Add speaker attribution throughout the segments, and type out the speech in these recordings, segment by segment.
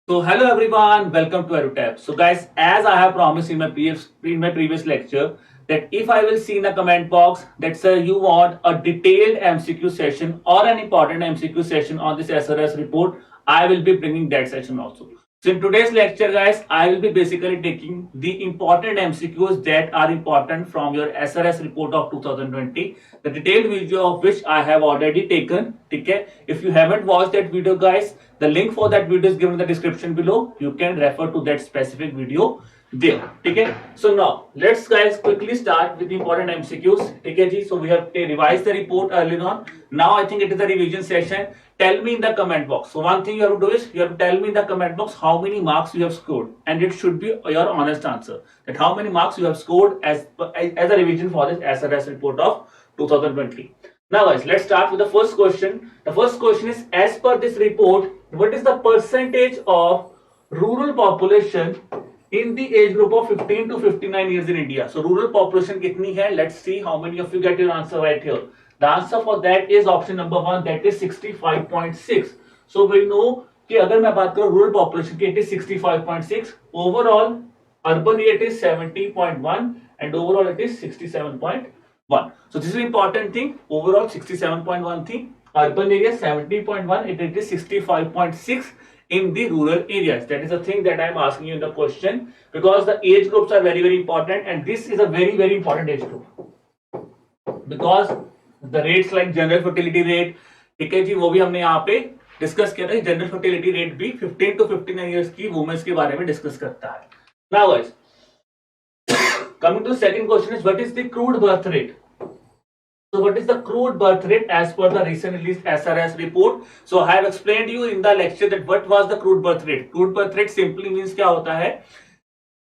Speaker 1: So hello everyone, welcome to EduTap. So guys, as I have promised in my previous lecture, that if I will see in the comment box that sir you want a detailed MCQ session or an important MCQ session on this SRS report, I will be bringing that session also. So in today's lecture, guys, I will be basically taking the important MCQs that are important from your SRS report of 2020. The detailed video of which I have already taken. Okay, if you haven't watched that video, guys, the link for that video is given in the description below. You can refer to that specific video there. Okay, so now let's guys quickly start with the important MCQs. Okay, ji. So we have revised the report earlier on. Now I think it is a revision session. Tell me in the comment box. So one thing you have to do is you have to tell me in the comment box how many marks you have scored, and it should be your honest answer. That how many marks you have scored as a revision for this SRS report of 2020. Now guys, let's start with the first question. The first question is, as per this report, what is the percentage of rural population in the age group of 15 to 59 years in India? So rural population kitni hai? Let's see how many of you get your answer right here. The answer for that is option number 1, that is 65.6. So we know कि अगर मैं बात करूं rural population की, it is 65.6. Overall urban area it is 70.1 and overall it is 67.1. So this is an important thing. Overall 67.1 thing. Urban area 70.1, it is 65.6 in the rural areas. That is the thing that I am asking you in the question, because the age groups are very very important, and this is a very very important age group, because the rates like general fertility rate, ठीक है जी, वो भी हमने यहाँ पे discuss किया था. General fertility rate भी 15 to 59 इयर्स की वुमेन्स के बारे में डिस्कस करता है. Now guys, coming to the second question is, what is the crude birth rate? So what is the crude birth rate as per the recent released SRS report? So I have explained you in the lecture that what was the crude birth rate. Crude birth rate simply means क्या होता है?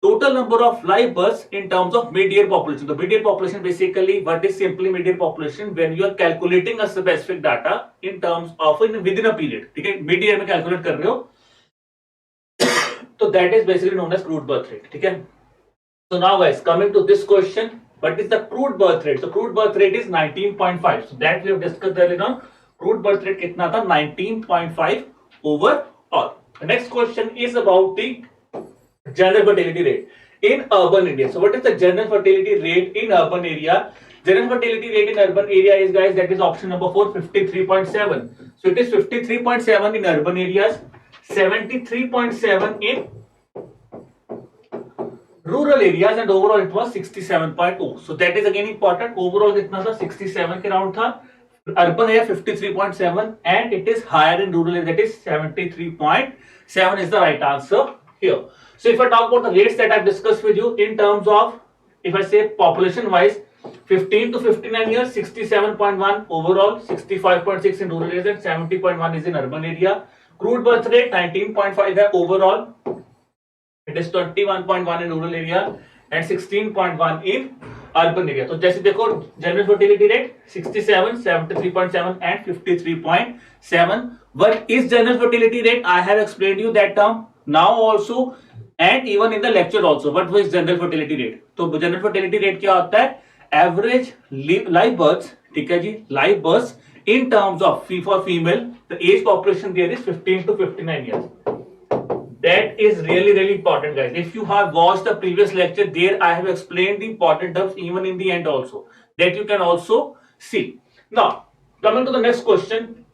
Speaker 1: Total number of live births in terms of mid-year population. The mid-year population, basically what is simply mid-year population when you are calculating a specific data in terms of within a period. ठीक है, mid-year में calculate कर रहे हो, तो that is basically known as crude birth rate. ठीक है. So now guys, coming to this question, what is the crude birth rate? So crude birth rate is 19.5. So that we have discussed earlier on. Crude birth rate कितना था? 19.5 overall. The next question is about the general fertility rate in urban India. So what is the general fertility rate in urban area? General fertility rate in urban area is, guys, that is option number 4, 53.7. So it is 53.7 in urban areas, 73.7 in rural areas, and overall it was 67.2. So that is again important. Overall कितना था? 67 के round था. Urban area 53.7 and it is higher in rural area, that is 73.7 is the right answer here. So if I talk about the rates that I've discussed with you in terms of, if I say population wise, 15 to 59 years 67.1 overall, 65.6 in rural areas and 70.1 is in urban area. Crude birth rate 19.5 है overall, it is 21.1 in rural area and 16.1 in urban area. तो जैसे देखो, general fertility rate 67, 73.7 and 53.7. What is general fertility rate? I have explained you that term now also and even in the lecture also. What was general fertility rate? तो general fertility rate क्या होता है? Average live birth, ठीक है जी, live birth in terms of for female, the age population there is 15 to 59 years. That is really really important, guys. If you have watched the previous lecture, there I have explained the important terms even in the end also, that you can also see. Now coming to the next question.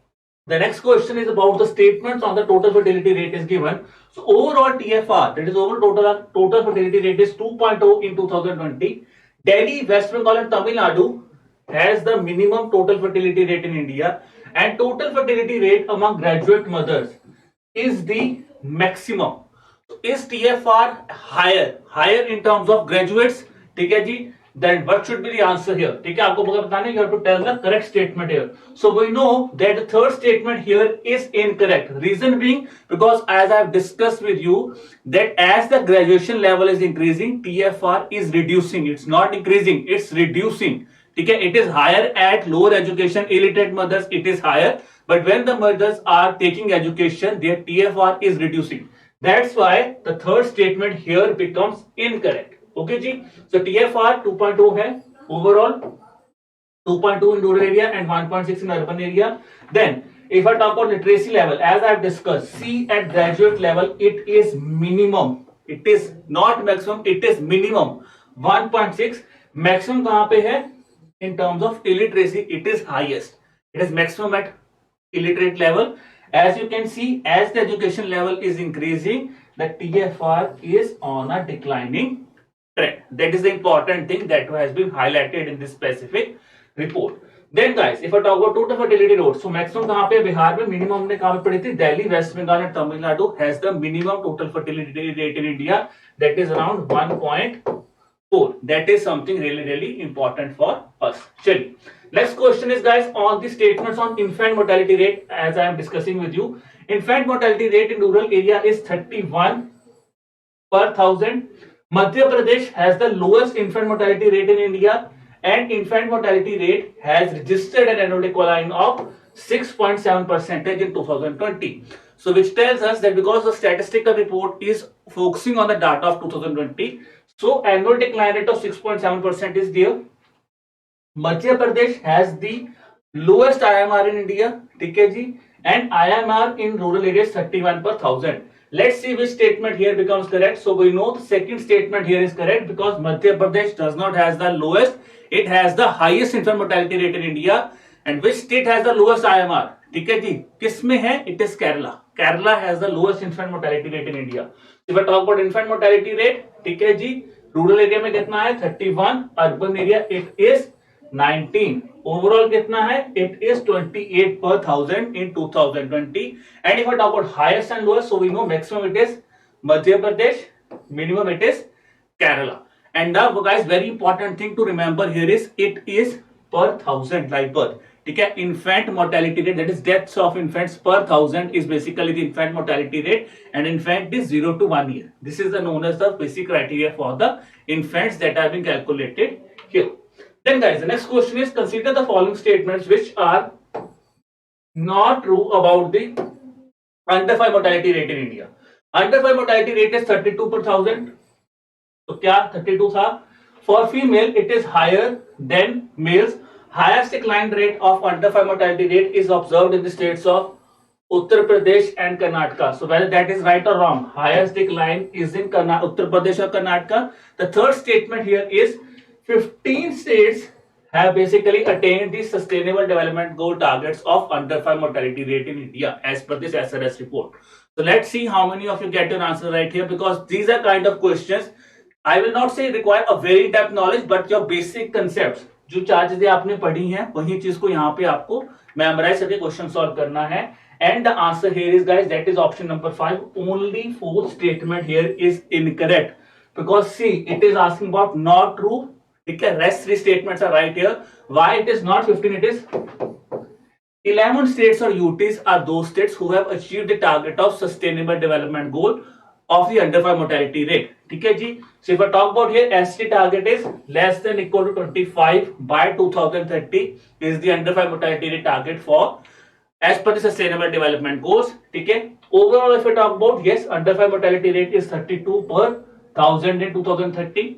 Speaker 1: The next question is about the statements on the total fertility rate is given. So overall TFR, that is overall total fertility rate is 2.0 in 2020. Delhi, West Bengal and Tamil Nadu has the minimum total fertility rate in India, and total fertility rate among graduate mothers is the maximum. So is TFR higher in terms of graduates? ठीक है जी. Then what should be the answer here? ठीक है, आपको बताना है, you have to tell the correct statement here. So we know that the third statement here is incorrect. Reason being, because as I have discussed with you that as the graduation level is increasing, TFR is reducing. It's not increasing, it's reducing. ठीक है, it is higher at lower education, illiterate mothers, it is higher. But when the mothers are taking education, their TFR is reducing. That's why the third statement here becomes incorrect. Okay ji. So TFR 2.0 है overall, 2.2 in rural area and 1.6 in urban area. Then If I talk about literacy level, as I have discussed, see at graduate level it is minimum, it is not maximum, it is minimum 1.6. maximum कहां पे है? In terms of illiteracy it is highest, it is maximum at illiterate level. As you can see, as the education level is increasing, the TFR is on a declining trend. That is the important thing that has been highlighted in this specific report. Then guys, if I talk about total fertility rate, so maximum कहां पे? बिहार में. minimum हमने कहां पे पढ़ी थी? Delhi, West Bengal and Tamil Nadu has the minimum total fertility rate in India, that is around 1.4. That is something really important for us. चलिए, next question is guys on the statements on infant mortality rate. As I am discussing with you, infant mortality rate in rural area is 31 per 1000. Madhya Pradesh has the lowest infant mortality rate in India, and infant mortality rate has registered an annual decline of 6.7% in 2020. So which tells us that because the statistical report is focusing on the data of 2020, so annual decline rate of 6.7% is there. Madhya Pradesh has the lowest IMR in India, ठीक है जी, and IMR in rural areas 31 per 1000. Let's see which statement here becomes correct. So we know the second statement here is correct because Madhya Pradesh does not has the lowest, it has the highest infant mortality rate in India. And which state has the lowest IMR? ठीक है जी, किसमें है? It is Kerala. Kerala has the lowest infant mortality rate in India. If I talk about infant mortality rate, ठीक है जी, rural area में कितना है? 31, urban area it is 19. Overall कितना है? It is 28 per 1000 in 2020. And if I talk about highest and lowest, so we know maximum it is Madhya Pradesh, minimum it is Kerala. And now guys, very important thing to remember here is it is per 1000 live birth. ठीक है, infant mortality rate, that is deaths of infants per 1000 is basically the infant mortality rate, and infant is 0 to 1 year. This is the known as the basic criteria for the infants that have been calculated here. Then guys, the next question is consider the following statements which are not true about the under 5 mortality rate in India. Under 5 mortality rate is 32 per 1000. तो क्या 32 था? For female it is higher than males. Highest decline rate of under 5 mortality rate is observed in the states of Uttar Pradesh and Karnataka. So whether that is right or wrong, highest decline is in Uttar Pradesh or Karnataka. The third statement here is 15 states have basically attained the sustainable development goal targets of under 5 mortality rate in India as per this SRS report. So let's see how many of you get your answer right here, because these are kind of questions I will not say require a very depth knowledge, but your basic concepts जो चार चीजें आपने पढ़ी हैं वही चीज को यहाँ पे आपको मेमोराइज करके क्वेश्चन सॉल्व करना है. And the answer here is guys, that is option number 5. Only fourth statement here is incorrect because see it is asking about not true. Okay, rest 3 statements are right here. Why it is not 15? It is 11 states or UTs are those states who have achieved the target of sustainable development goal of the under 5 mortality rate. ठीक है जी. So if I talk about here, ST target is less than equal to 25 by 2030 is the under 5 mortality rate target for as per the sustainable development goals. ठीक है. Overall if I talk about, yes, under 5 mortality rate is 32 per 1000 in 2030.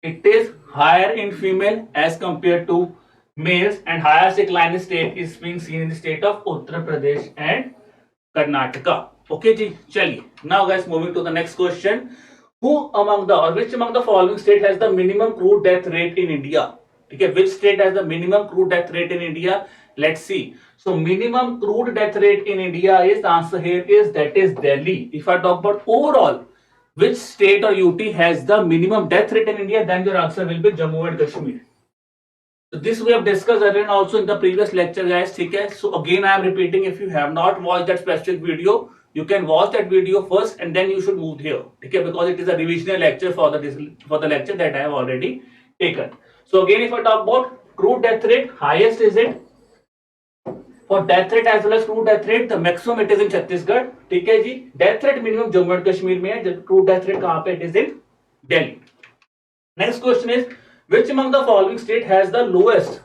Speaker 1: It is higher in female as compared to males, and highest decline state is being seen in the state of Uttar Pradesh and Karnataka. Okay ji, chaliye. Now guys, moving to the next question. Who among the or which among the following state has the minimum crude death rate in India? Okay, which state has the minimum crude death rate in India? Let's see. So minimum crude death rate in India is, the answer here is, that is Delhi. If I talk about overall which state or UT has the minimum death rate in India, then your answer will be Jammu and Kashmir. So this we have discussed earlier also in the previous lecture guys. ठीक है. So again I am repeating, if you have not watched that specific video, you can watch that video first and then you should move here. ठीक है, because it is a revisional lecture for the lecture that I have already taken. So again if I talk about crude death rate, highest is it for death rate as well as crude death rate, the maximum it is in Chhattisgarh. ठीक है जी. Death rate minimum Jammu and Kashmir में है, जब crude death rate कहाँ पे? It is in Delhi. Next question is, which among the following state has the lowest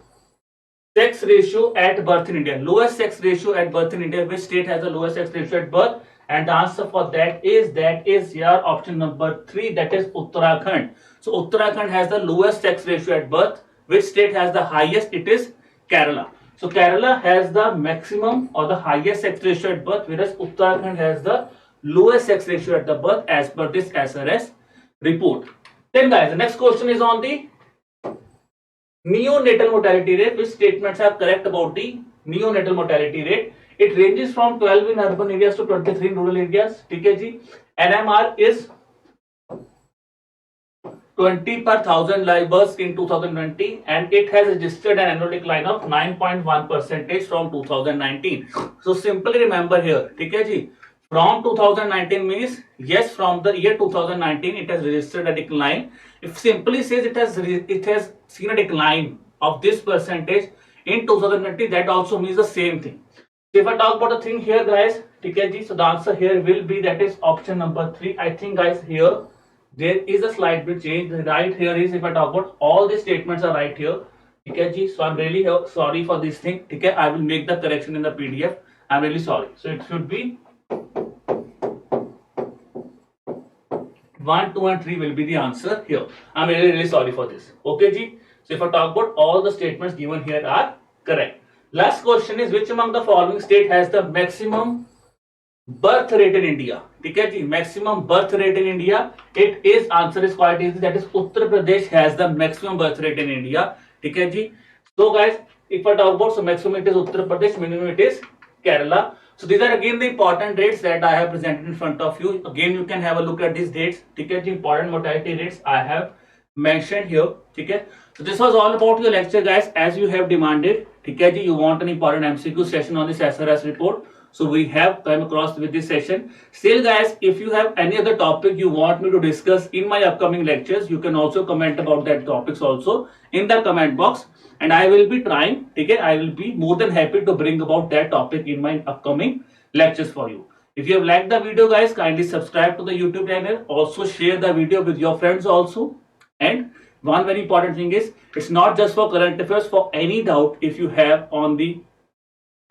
Speaker 1: sex ratio at birth in India? Lowest sex ratio at birth in India. Which state has the lowest sex ratio at birth? And the answer for that is your option number 3, that is Uttarakhand. So Uttarakhand has the lowest sex ratio at birth. Which state has the highest? It is Kerala. So Kerala has the maximum or the highest sex ratio at birth, whereas Uttarakhand has the lowest sex ratio at the birth as per this SRS report. Then guys, the next question is on the neonatal mortality rate. Which statements are correct about the neonatal mortality rate? It ranges from 12 in urban areas to 23 in rural areas. ठीक है जी. NMR is 20 per thousand live births in 2020, and it has registered an annual decline of 9.1% from 2019. So simply remember here, ठीक है जी, from 2019 means yes, from the year 2019 it has registered a decline. If simply says it has seen a decline of this percentage in 2020, that also means the same thing. So if I talk about the thing here guys, ठीक है जी, so the answer here will be that is option number 3. I think guys here there is a slight bit change. Right here is, if I talk about all the statements are right here, ठीक है जी, so I'm really sorry for this thing, ठीक है, I will make the correction in the PDF. I'm really sorry. So it should be 1, 2 and 3 will be the answer here. I'm really sorry for this. Okay ji. So if I talk about all the statements given here are correct. Last question is, which among the following state has the maximum birth rate in India? ठीक है जी, maximum birth rate in India. It is, answer is quite easy, that is Uttar Pradesh has the maximum birth rate in India. ठीक है जी. So guys, if I talk about, so maximum it is Uttar Pradesh, minimum it is Kerala. So these are again the important dates that I have presented in front of you. Again you can have a look at these dates. ठीक है जी, important mortality rates I have mentioned here. ठीक है. So this was all about your lecture guys, as you have demanded. ठीक है जी, you want an important MCQ session on this SRS report. So we have come across with this session. Still guys, if you have any other topic you want me to discuss in my upcoming lectures, you can also comment about that topics also in the comment box, and I will be trying, okay, I will be more than happy to bring about that topic in my upcoming lectures for you. If you have liked the video guys, kindly subscribe to the YouTube channel. Also share the video with your friends also. And one very important thing is, it's not just for current affairs. For any doubt if you have on the,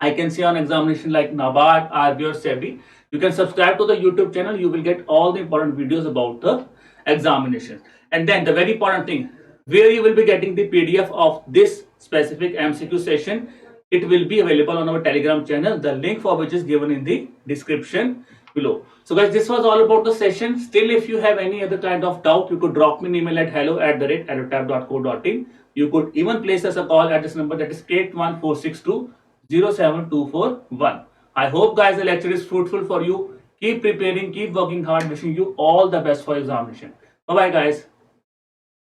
Speaker 1: I can say on examination like NABARD, RBI or SEBI, you can subscribe to the YouTube channel. You will get all the important videos about the examination. And then the very important thing, where you will be getting the PDF of this specific MCQ session, it will be available on our Telegram channel, the link for which is given in the description below. So guys, this was all about the session. Still, if you have any other kind of doubt, you could drop me an email at hello@edutap.co.in. You could even place us a call at this number, that is 81462 07241. I hope guys the lecture is fruitful for you. Keep preparing, keep working hard. Wishing you all the best for examination. Bye bye guys.